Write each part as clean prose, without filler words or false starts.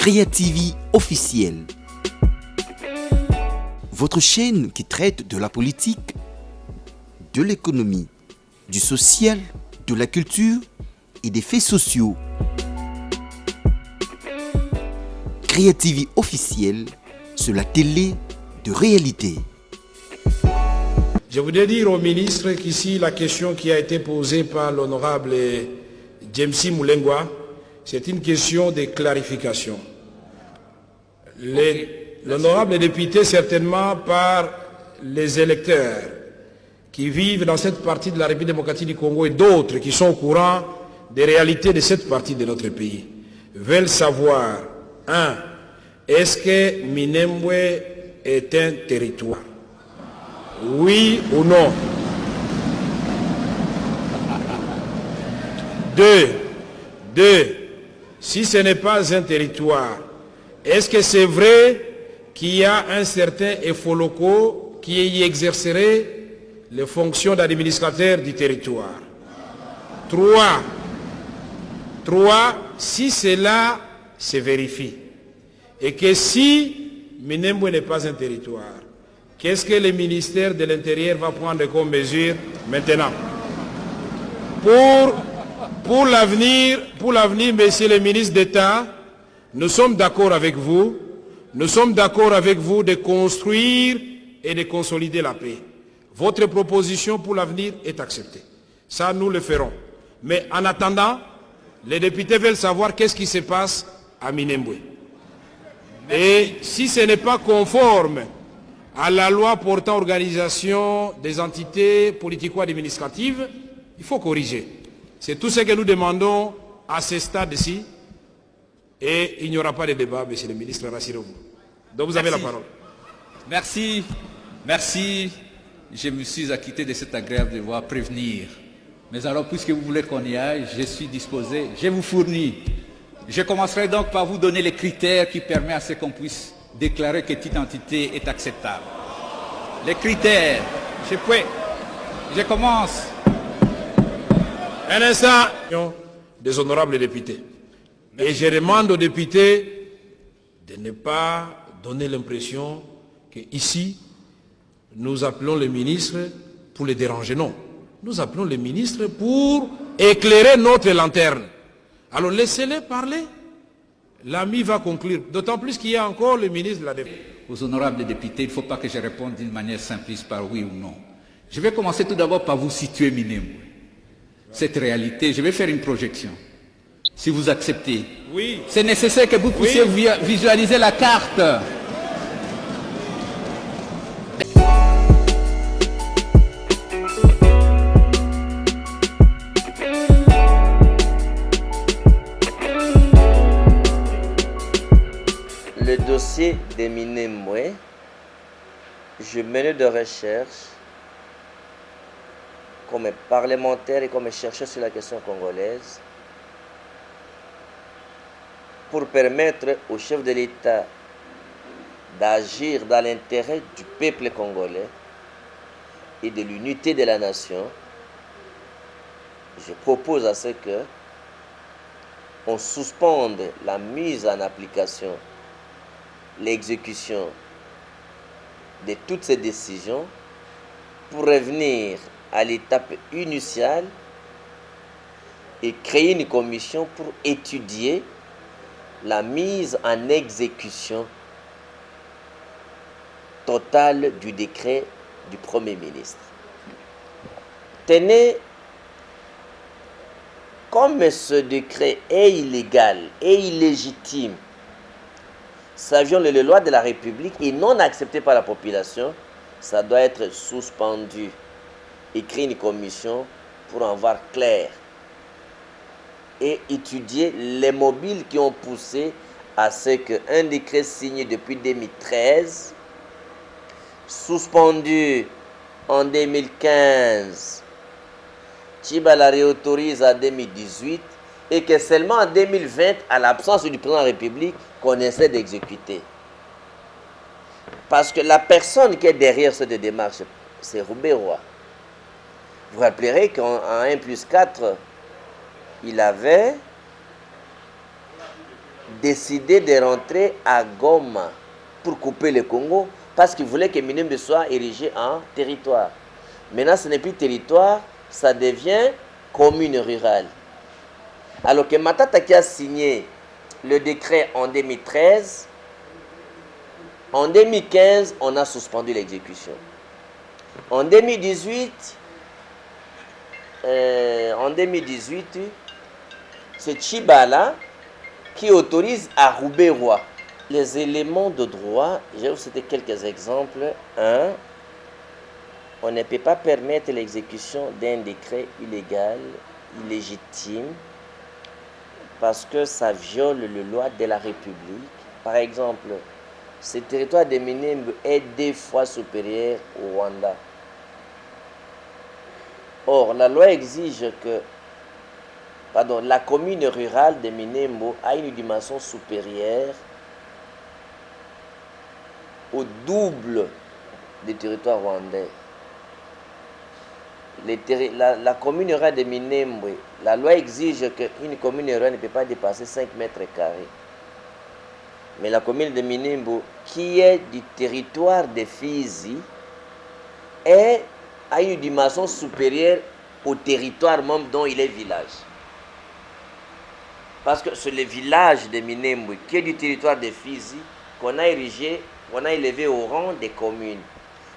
Créativie officielle. Votre chaîne qui traite de la politique, de l'économie, du social, de la culture et des faits sociaux. Créativie officielle sur la télé de réalité. Je voudrais dire au ministre qu'ici, la question qui a été posée par l'honorable James Moulengwa, c'est une question de clarification. L'honorable député, certainement par les électeurs qui vivent dans cette partie de la République démocratique du Congo et d'autres qui sont au courant des réalités de cette partie de notre pays, veulent savoir, est-ce que Minembwe est un territoire? Oui ou non? Deux, si ce n'est pas un territoire, est-ce que c'est vrai qu'il y a un certain Efoloko qui y exercerait les fonctions d'administrateur du territoire? Trois, si cela se vérifie, et que si Minembwe n'est pas un territoire, qu'est-ce que le ministère de l'Intérieur va prendre comme mesure maintenant? Pour l'avenir, monsieur le ministre d'État, nous sommes d'accord avec vous. Nous sommes d'accord avec vous de construire et de consolider la paix. Votre proposition pour l'avenir est acceptée. Ça, nous le ferons. Mais en attendant, les députés veulent savoir qu'est-ce qui se passe à Minembwe. Et si ce n'est pas conforme à la loi portant organisation des entités politico-administratives, il faut corriger. C'est tout ce que nous demandons à ce stade-ci. Et il n'y aura pas de débat, monsieur le ministre, rassurez-vous. Donc vous avez la parole. Merci. Je me suis acquitté de cet agréable devoir prévenir. Mais alors, puisque vous voulez qu'on y aille, je suis disposé, je vous fournis. Je commencerai donc par vous donner les critères qui permettent à ce qu'on puisse déclarer que cette identité est acceptable. Les critères, je commence. Un instant, des honorables députés. Et je demande aux députés de ne pas donner l'impression qu'ici, nous appelons le ministre pour les déranger. Non, nous appelons le ministre pour éclairer notre lanterne. Alors laissez-les parler. L'ami va conclure. D'autant plus qu'il y a encore le ministre de la Défense. Aux honorables députés, il ne faut pas que je réponde d'une manière simpliste par oui ou non. Je vais commencer tout d'abord par vous situer Minembwe. Cette réalité, je vais faire une projection. Si vous acceptez, oui. C'est nécessaire que vous puissiez visualiser la carte. Le dossier de Minembwe, je menais de recherche comme parlementaire et comme chercheur sur la question congolaise pour permettre au chef de l'État d'agir dans l'intérêt du peuple congolais et de l'unité de la nation. Je propose à ce que on suspende la mise en application, l'exécution de toutes ces décisions pour revenir à l'étape initiale et créer une commission pour étudier la mise en exécution totale du décret du Premier ministre. Tenez, comme ce décret est illégal et illégitime, savions les lois de la République et non acceptées par la population, ça doit être suspendu et créer une commission pour en voir clair et étudier les mobiles qui ont poussé à ce qu'un décret signé depuis 2013, suspendu en 2015, Tchiba la réautorise en 2018 et que seulement en 2020, à l'absence du président de la République, qu'on essaie d'exécuter. Parce que la personne qui est derrière cette démarche, c'est Roubaix-Roy. Vous vous rappellerez qu'en 1+4, il avait décidé de rentrer à Goma pour couper le Congo parce qu'il voulait que Minembwe soit érigé en territoire. Maintenant, ce n'est plus territoire, ça devient commune rurale. Alors que Matata qui a signé le décret en 2013, en 2015, on a suspendu l'exécution. En 2018, c'est Tchibala qui autorise à Roubaix-Roi. Les éléments de droit, je vais vous citer quelques exemples. 1. On ne peut pas permettre l'exécution d'un décret illégal, illégitime, parce que ça viole les lois de la République. Par exemple, ce territoire de Minembwe est 2 fois supérieur au Rwanda. Or, la loi exige que la commune rurale de Minembwe a une dimension supérieure au double du territoire rwandais. La commune rurale de Minembwe, la loi exige qu'une commune rurale ne peut pas dépasser 5 mètres carrés. Mais la commune de Minembwe, qui est du territoire de Fizi, a une dimension supérieure au territoire même dont il est village. Parce que c'est le village de Minembwe, qui est du territoire de Fizi, qu'on a érigé, qu'on a élevé au rang des communes.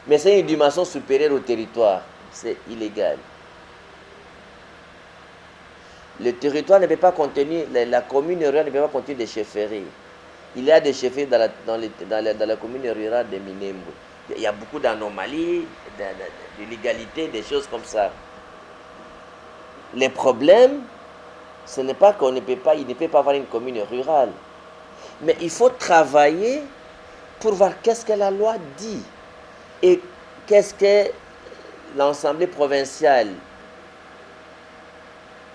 Mais c'est une dimension supérieure au territoire. C'est illégal. Le territoire ne peut pas contenir, la commune rurale ne peut pas contenir des chefferies. Il y a des chefferies dans la commune rurale de Minembwe. Il y a beaucoup d'anomalies, d'illégalités, des choses comme ça. Le problème, ce n'est pas il ne peut pas avoir une commune rurale. Mais il faut travailler pour voir qu'est-ce que la loi dit et qu'est-ce que l'Assemblée provinciale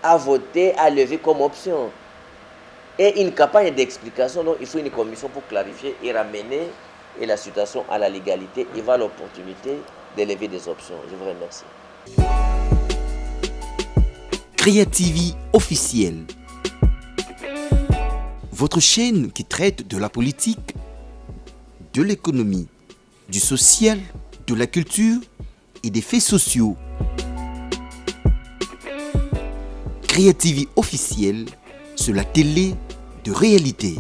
a voté, a levé comme option. Et une campagne d'explication, donc il faut une commission pour clarifier et ramener la situation à la légalité et voir l'opportunité de lever des options. Je vous remercie. Créa-TV officielle. Votre chaîne qui traite de la politique, de l'économie, du social, de la culture et des faits sociaux. Créa-TV officielle sur la télé de réalité.